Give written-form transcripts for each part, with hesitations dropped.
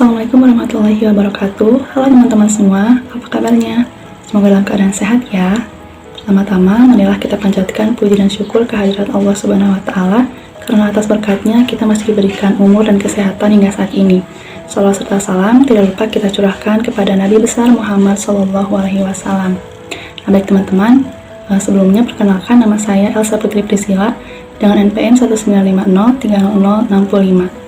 Assalamualaikum warahmatullahi wabarakatuh. Halo teman-teman semua, apa kabarnya? Semoga dalam keadaan sehat ya. Pertama-tama, marilah kita panjatkan puji dan syukur kehadirat Allah Subhanahu wa Ta'ala, karena atas berkatnya kita masih diberikan umur dan kesehatan hingga saat ini. Salawat serta salam tidak lupa kita curahkan kepada Nabi besar Muhammad Sallallahu Alaihi Wasallam. Baik teman-teman, sebelumnya perkenalkan, nama saya Elsa Putri Priscilla dengan NPM 195030065.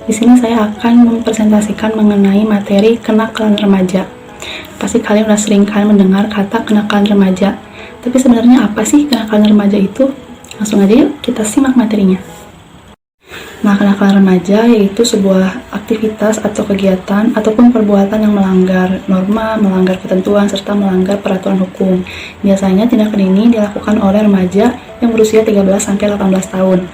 Di sini saya akan mempresentasikan mengenai materi kenakalan remaja. Pasti kalian udah sering kan mendengar kata kenakalan remaja. Tapi sebenarnya apa sih kenakalan remaja itu? Langsung aja yuk kita simak materinya. Nah, kenakalan remaja yaitu sebuah aktivitas atau kegiatan ataupun perbuatan yang melanggar norma, melanggar ketentuan, serta melanggar peraturan hukum. Biasanya tindakan ini dilakukan oleh remaja yang berusia 13-18 tahun.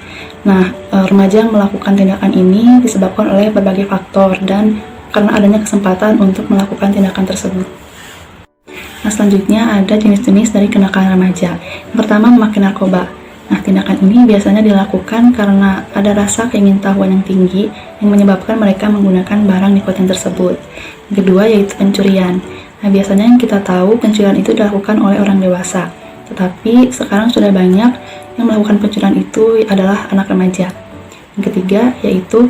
Nah, remaja yang melakukan tindakan ini disebabkan oleh berbagai faktor dan karena adanya kesempatan untuk melakukan tindakan tersebut. Nah, selanjutnya ada jenis-jenis dari kenakalan remaja. Yang pertama, memakai narkoba. Nah, tindakan ini biasanya dilakukan karena ada rasa keingintahuan yang tinggi yang menyebabkan mereka menggunakan barang nikotin tersebut. Yang kedua, yaitu pencurian. Nah, biasanya yang kita tahu pencurian itu dilakukan oleh orang dewasa. Tetapi sekarang sudah banyak yang melakukan pencurian itu adalah anak remaja. Yang ketiga, yaitu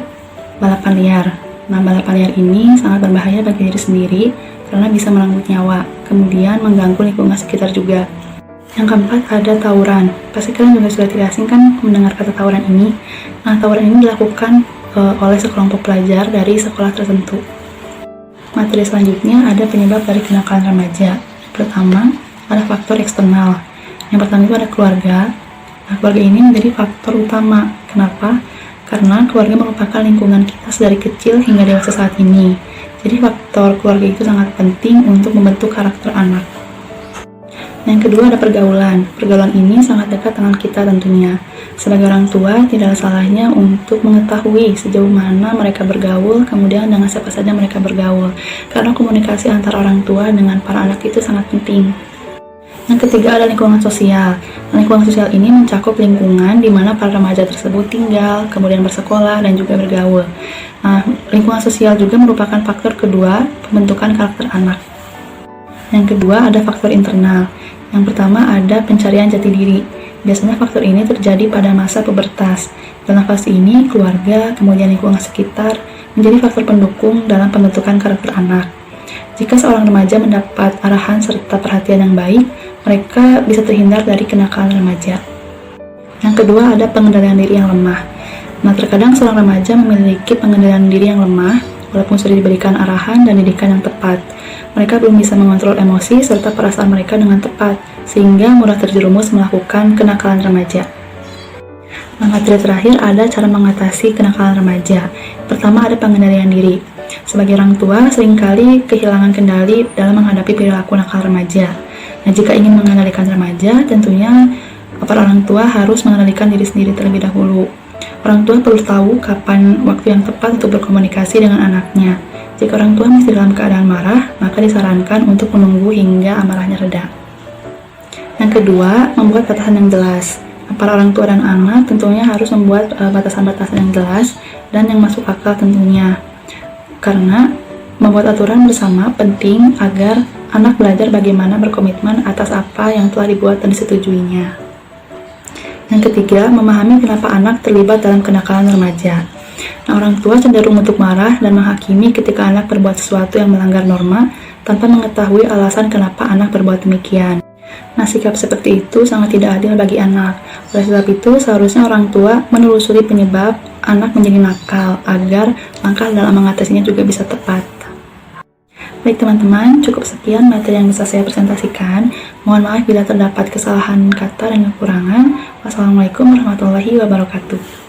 balapan liar. Nah, balapan liar ini sangat berbahaya bagi diri sendiri karena bisa merenggut nyawa, kemudian mengganggu lingkungan sekitar juga. Yang keempat, ada tawuran. Pasti kalian juga sudah tidak asing kan mendengar kata tawuran ini. Nah, tawuran ini dilakukan oleh sekelompok pelajar dari sekolah tertentu. Materi selanjutnya ada penyebab dari kenakalan remaja. Pertama, ada faktor eksternal. Yang pertama itu ada keluarga. Nah, keluarga ini menjadi faktor utama. Kenapa? Karena keluarga merupakan lingkungan kita dari kecil hingga dewasa saat ini. Jadi faktor keluarga itu sangat penting untuk membentuk karakter anak. Yang kedua ada pergaulan. Pergaulan ini sangat dekat dengan kita tentunya. Sebagai orang tua, tidak ada salahnya untuk mengetahui sejauh mana mereka bergaul, kemudian dengan siapa saja mereka bergaul. Karena komunikasi antara orang tua dengan para anak itu sangat penting. Yang ketiga ada lingkungan sosial. Lingkungan sosial ini mencakup lingkungan di mana para remaja tersebut tinggal, kemudian bersekolah, dan juga bergaul. Nah, lingkungan sosial juga merupakan faktor kedua pembentukan karakter anak. Yang kedua ada faktor internal. Yang pertama ada pencarian jati diri. Biasanya faktor ini terjadi pada masa pubertas. Dalam fase ini, keluarga, kemudian lingkungan sekitar menjadi faktor pendukung dalam pembentukan karakter anak. Jika seorang remaja mendapat arahan serta perhatian yang baik, mereka bisa terhindar dari kenakalan remaja. Yang kedua ada pengendalian diri yang lemah. Nah, terkadang seorang remaja memiliki pengendalian diri yang lemah, walaupun sudah diberikan arahan dan didikan yang tepat. Mereka belum bisa mengontrol emosi serta perasaan mereka dengan tepat, sehingga mudah terjerumus melakukan kenakalan remaja. Nah, materi terakhir ada cara mengatasi kenakalan remaja. Pertama ada pengendalian diri. Sebagai orang tua, seringkali kehilangan kendali dalam menghadapi perilaku nakal remaja. Nah, jika ingin mengendalikan remaja, tentunya para orang tua harus mengendalikan diri sendiri terlebih dahulu. Orang tua perlu tahu kapan waktu yang tepat untuk berkomunikasi dengan anaknya. Jika orang tua masih dalam keadaan marah, maka disarankan untuk menunggu hingga amarahnya reda. Yang kedua, membuat batasan yang jelas. Para orang tua dan anak tentunya harus membuat batasan-batasan yang jelas dan yang masuk akal tentunya. Karena membuat aturan bersama penting agar anak belajar bagaimana berkomitmen atas apa yang telah dibuat dan disetujuinya. Yang ketiga, memahami kenapa anak terlibat dalam kenakalan remaja. Nah, orang tua cenderung untuk marah dan menghakimi ketika anak berbuat sesuatu yang melanggar norma tanpa mengetahui alasan kenapa anak berbuat demikian. Nah, sikap seperti itu sangat tidak adil bagi anak. Oleh sebab itu, seharusnya orang tua menelusuri penyebab anak menjadi nakal agar langkah dalam mengatasinya juga bisa tepat. Baik teman-teman, cukup sekian materi yang bisa saya presentasikan. Mohon maaf bila terdapat kesalahan kata dan kekurangan. Wassalamualaikum warahmatullahi wabarakatuh.